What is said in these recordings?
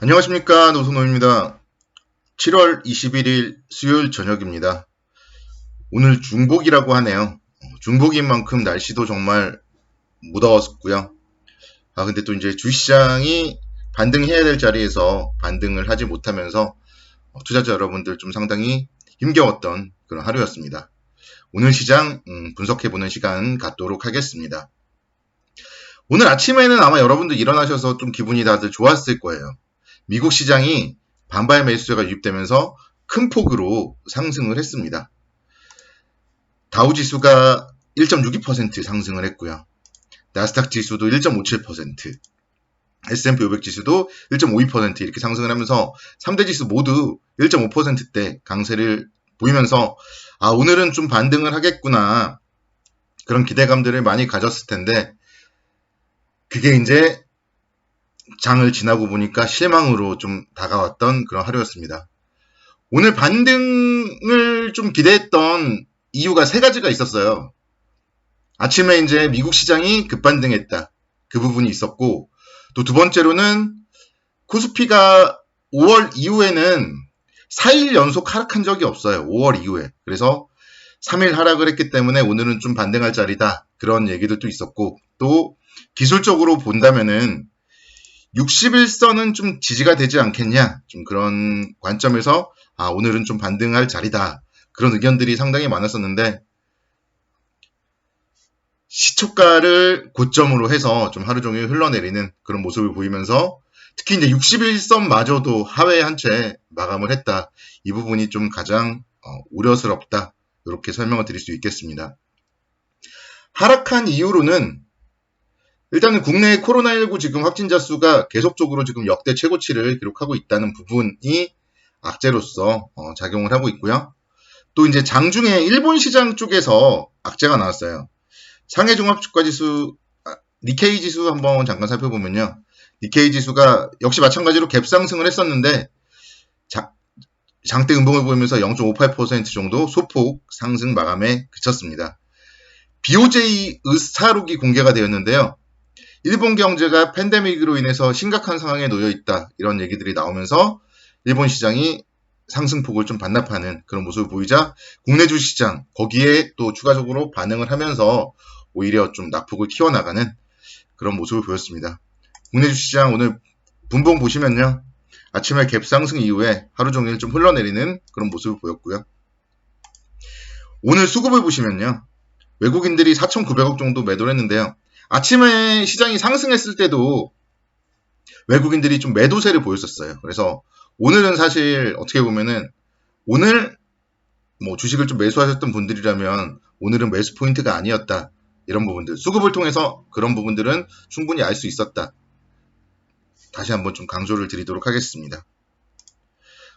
안녕하십니까, 노선호입니다. 7월 21일 수요일 저녁입니다. 오늘 중복이라고 하네요. 중복인 만큼 날씨도 정말 무더웠고요. 근데 또 이제 주시장이 반등해야 될 자리에서 반등을 하지 못하면서 투자자 여러분들 좀 상당히 힘겨웠던 그런 하루였습니다. 오늘 시장 분석해보는 시간 갖도록 하겠습니다. 오늘 아침에는 아마 여러분들 일어나셔서 좀 기분이 다들 좋았을 거예요. 미국 시장이 반발 매수세가 유입되면서 큰 폭으로 상승을 했습니다. 다우지수가 1.62% 상승을 했고요. 나스닥 지수도 1.57%, S&P 500 지수도 1.52% 이렇게 상승을 하면서 3대 지수 모두 1.5%대 강세를 보이면서 오늘은 좀 반등을 하겠구나 그런 기대감들을 많이 가졌을 텐데 그게 이제 장을 지나고 보니까 실망으로 좀 다가왔던 그런 하루였습니다. 오늘 반등을 좀 기대했던 이유가 세 가지가 있었어요. 아침에 이제 미국 시장이 급반등했다. 그 부분이 있었고, 또 두 번째로는 코스피가 5월 이후에는 4일 연속 하락한 적이 없어요. 5월 이후에. 그래서 3일 하락을 했기 때문에 오늘은 좀 반등할 자리다. 그런 얘기들도 있었고, 또 기술적으로 본다면은 61선은 좀 지지가 되지 않겠냐, 좀 그런 관점에서 오늘은 좀 반등할 자리다, 그런 의견들이 상당히 많았었는데 시초가를 고점으로 해서 좀 하루 종일 흘러내리는 그런 모습을 보이면서 특히 이제 61선마저도 하회에 한 채 마감을 했다. 이 부분이 좀 가장 우려스럽다, 이렇게 설명을 드릴 수 있겠습니다. 하락한 이유로는 일단은 국내 코로나19 지금 확진자 수가 계속적으로 지금 역대 최고치를 기록하고 있다는 부분이 악재로서 작용을 하고 있고요. 또 이제 장중에 일본 시장 쪽에서 악재가 나왔어요. 상해 종합주가지수, 니케이 지수 한번 잠깐 살펴보면요. 니케이 지수가 역시 마찬가지로 갭 상승을 했었는데 장대 음봉을 보이면서 0.58% 정도 소폭 상승 마감에 그쳤습니다. BOJ 의사록이 공개가 되었는데요. 일본 경제가 팬데믹으로 인해서 심각한 상황에 놓여 있다, 이런 얘기들이 나오면서 일본 시장이 상승폭을 좀 반납하는 그런 모습을 보이자 국내 주식시장 거기에 또 추가적으로 반응을 하면서 오히려 좀 낙폭을 키워나가는 그런 모습을 보였습니다. 국내 주식시장 오늘 분봉 보시면요, 아침에 갭 상승 이후에 하루 종일 좀 흘러내리는 그런 모습을 보였고요. 오늘 수급을 보시면요, 외국인들이 4,900억 정도 매도를 했는데요. 아침에 시장이 상승했을 때도 외국인들이 좀 매도세를 보였었어요. 그래서 오늘은 사실 어떻게 보면은 오늘 주식을 좀 매수하셨던 분들이라면 오늘은 매수 포인트가 아니었다, 이런 부분들, 수급을 통해서 그런 부분들은 충분히 알 수 있었다, 다시 한번 좀 강조를 드리도록 하겠습니다.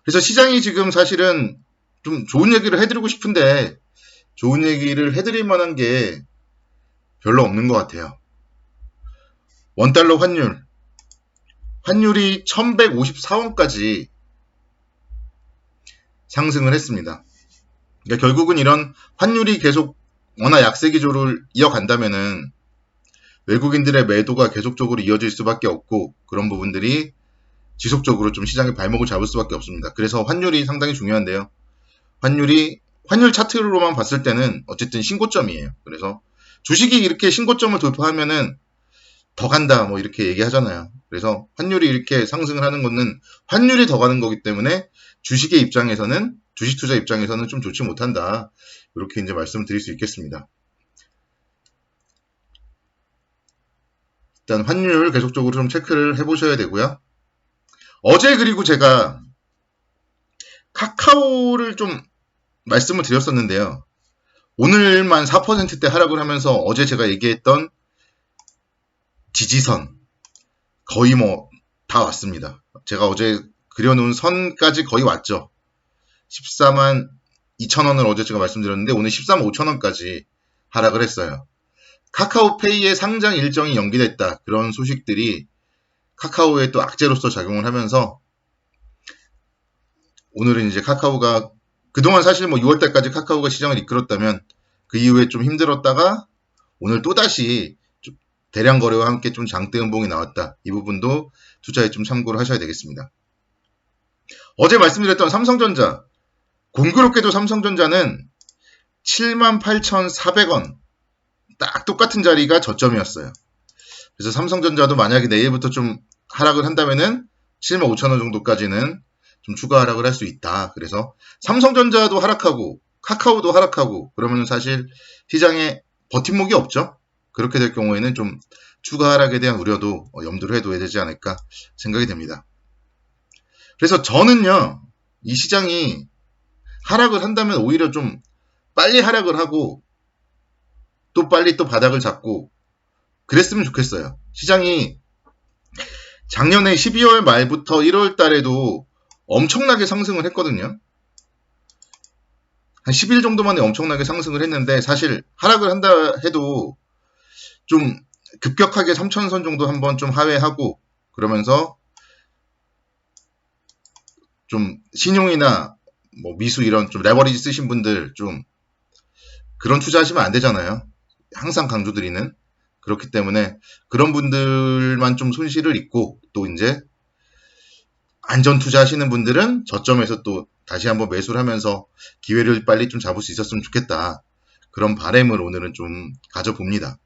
그래서 시장이 지금 사실은 좀 좋은 얘기를 해드리고 싶은데 좋은 얘기를 해드릴 만한 게 별로 없는 것 같아요. 원달러 환율이 1154원까지 상승을 했습니다. 그러니까 결국은 이런 환율이 계속 워낙 약세 기조를 이어간다면은 외국인들의 매도가 계속적으로 이어질 수밖에 없고 그런 부분들이 지속적으로 좀 시장의 발목을 잡을 수밖에 없습니다. 그래서 환율이 상당히 중요한데요. 환율 차트로만 봤을 때는 어쨌든 신고점이에요. 그래서 주식이 이렇게 신고점을 돌파하면은 더 간다, 이렇게 얘기하잖아요. 그래서 환율이 이렇게 상승을 하는 것은 환율이 더 가는 거기 때문에 주식의 입장에서는, 주식 투자 입장에서는 좀 좋지 못한다, 이렇게 이제 말씀을 드릴 수 있겠습니다. 일단 환율 계속적으로 좀 체크를 해보셔야 되고요. 어제 그리고 제가 카카오를 좀 말씀을 드렸었는데요. 오늘만 4%대 하락을 하면서 어제 제가 얘기했던 지지선 거의 다 왔습니다. 제가 어제 그려놓은 선까지 거의 왔죠. 14만 2천원을 어제 제가 말씀드렸는데 오늘 14만 5천원까지 하락을 했어요. 카카오페이의 상장 일정이 연기됐다, 그런 소식들이 카카오에 또 악재로서 작용을 하면서 오늘은 이제 카카오가 그동안 사실 6월달까지 카카오가 시장을 이끌었다면 그 이후에 좀 힘들었다가 오늘 또다시 좀 대량 거래와 함께 좀 장대 음봉이 나왔다. 이 부분도 투자에 좀 참고를 하셔야 되겠습니다. 어제 말씀드렸던 삼성전자, 공교롭게도 삼성전자는 78,400원 딱 똑같은 자리가 저점이었어요. 그래서 삼성전자도 만약에 내일부터 좀 하락을 한다면은 75,000원 정도까지는 좀 추가 하락을 할 수 있다. 그래서 삼성전자도 하락하고 카카오도 하락하고 그러면 사실 시장에 버팀목이 없죠. 그렇게 될 경우에는 좀 추가 하락에 대한 우려도 염두를 해둬야 되지 않을까 생각이 됩니다. 그래서 저는요, 이 시장이 하락을 한다면 오히려 좀 빨리 하락을 하고 또 빨리 또 바닥을 잡고 그랬으면 좋겠어요. 시장이 작년에 12월 말부터 1월 달에도 엄청나게 상승을 했거든요. 한 10일 정도 만에 엄청나게 상승을 했는데 사실 하락을 한다 해도 좀 급격하게 3,000선 정도 한번 좀 하회하고 그러면서 좀 신용이나 뭐 미수 이런 좀 레버리지 쓰신 분들 좀 그런 투자하시면 안 되잖아요. 항상 강조드리는. 그렇기 때문에 그런 분들만 좀 손실을 입고 또 이제 안전 투자하시는 분들은 저점에서 또 다시 한번 매수를 하면서 기회를 빨리 좀 잡을 수 있었으면 좋겠다. 그런 바람을 오늘은 좀 가져봅니다.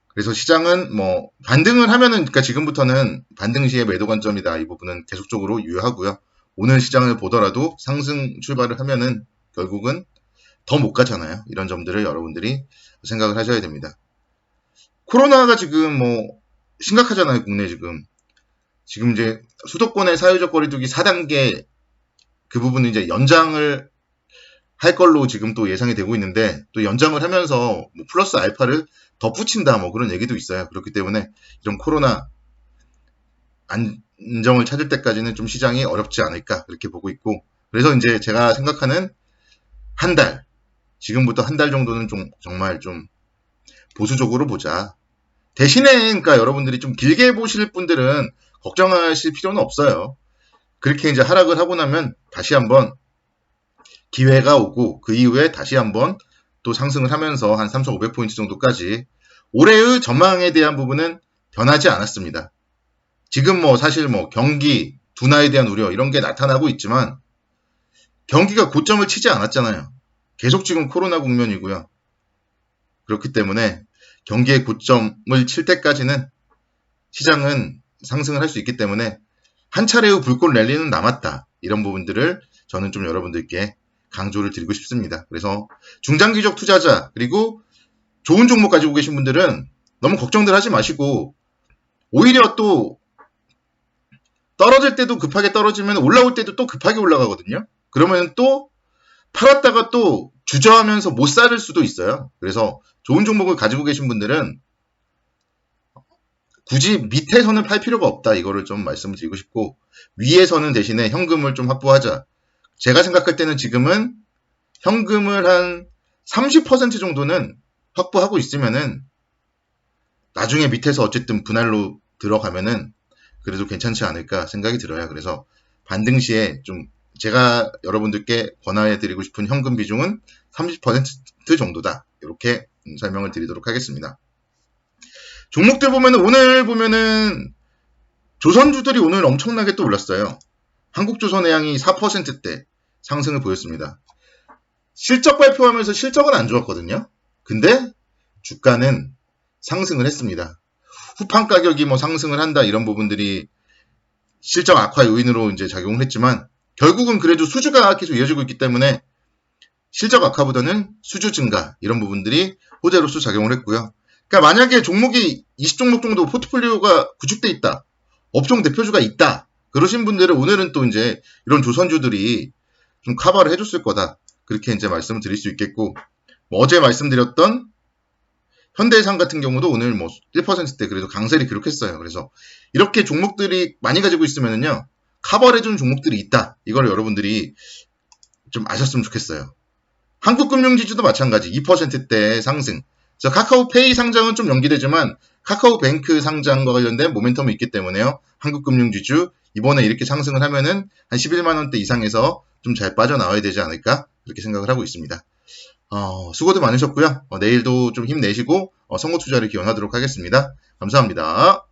그래서 시장은 뭐 반등을 하면은 그러니까 지금부터는 반등 시의 매도 관점이다. 이 부분은 계속적으로 유효하고요. 오늘 시장을 보더라도 상승 출발을 하면은 결국은 더 못 가잖아요. 이런 점들을 여러분들이 생각을 하셔야 됩니다. 코로나가 지금 뭐 심각하잖아요. 국내 지금 이제 수도권의 사회적 거리두기 4단계 그 부분은 이제 연장을 할 걸로 지금 또 예상이 되고 있는데 또 연장을 하면서 뭐 플러스 알파를 더 붙인다 뭐 그런 얘기도 있어요. 그렇기 때문에 이런 코로나 안정을 찾을 때까지는 좀 시장이 어렵지 않을까 그렇게 보고 있고 그래서 이제 제가 생각하는 한 달 지금부터 한 달 정도는 좀 정말 좀 보수적으로 보자. 대신에 그러니까 여러분들이 좀 길게 보실 분들은 걱정하실 필요는 없어요. 그렇게 이제 하락을 하고 나면 다시 한번 기회가 오고 그 이후에 다시 한번 또 상승을 하면서 한 3,500포인트 정도까지 올해의 전망에 대한 부분은 변하지 않았습니다. 지금 뭐 사실 뭐 경기 둔화에 대한 우려 이런 게 나타나고 있지만 경기가 고점을 치지 않았잖아요. 계속 지금 코로나 국면이고요. 그렇기 때문에 경기의 고점을 칠 때까지는 시장은 상승을 할 수 있기 때문에 한 차례의 불꽃 랠리는 남았다. 이런 부분들을 저는 좀 여러분들께 강조를 드리고 싶습니다. 그래서 중장기적 투자자 그리고 좋은 종목 가지고 계신 분들은 너무 걱정들 하지 마시고 오히려 또 떨어질 때도 급하게 떨어지면 올라올 때도 또 급하게 올라가거든요. 그러면 또 팔았다가 또 주저하면서 못 사를 수도 있어요. 그래서 좋은 종목을 가지고 계신 분들은 굳이 밑에서는 팔 필요가 없다. 이거를 좀 말씀을 드리고 싶고 위에서는 대신에 현금을 좀 확보하자. 제가 생각할 때는 지금은 현금을 한 30% 정도는 확보하고 있으면은 나중에 밑에서 어쨌든 분할로 들어가면은 그래도 괜찮지 않을까 생각이 들어요. 그래서 반등 시에 좀 제가 여러분들께 권하해 드리고 싶은 현금 비중은 30% 정도다. 이렇게 설명을 드리도록 하겠습니다. 종목들 보면은 오늘 보면은 조선주들이 오늘 엄청나게 또 올랐어요. 한국조선해양이 4%대 상승을 보였습니다. 실적 발표하면서 실적은 안 좋았거든요. 근데 주가는 상승을 했습니다. 후판 가격이 뭐 상승을 한다 이런 부분들이 실적 악화의 요인으로 이제 작용을 했지만 결국은 그래도 수주가 계속 이어지고 있기 때문에 실적 악화보다는 수주 증가 이런 부분들이 호재로서 작용을 했고요. 그러니까 만약에 종목이 20종목 정도 포트폴리오가 구축돼 있다. 업종 대표주가 있다. 그러신 분들은 오늘은 또 이제 이런 조선주들이 좀 커버를 해줬을 거다. 그렇게 이제 말씀을 드릴 수 있겠고, 뭐 어제 말씀드렸던 현대해상 같은 경우도 오늘 뭐 1%대 그래도 강세를 기록했어요. 그래서 이렇게 종목들이 많이 가지고 있으면은요, 커버를 해주는 종목들이 있다. 이걸 여러분들이 좀 아셨으면 좋겠어요. 한국금융지주도 마찬가지 2%대 상승. 그래서 카카오페이 상장은 좀 연기되지만 카카오뱅크 상장과 관련된 모멘텀이 있기 때문에요. 한국금융지주 이번에 이렇게 상승을 하면은 한 11만 원대 이상에서 좀 잘 빠져나와야 되지 않을까 그렇게 생각을 하고 있습니다. 수고도 많으셨고요. 내일도 좀 힘내시고 선거 투자를 기원하도록 하겠습니다. 감사합니다.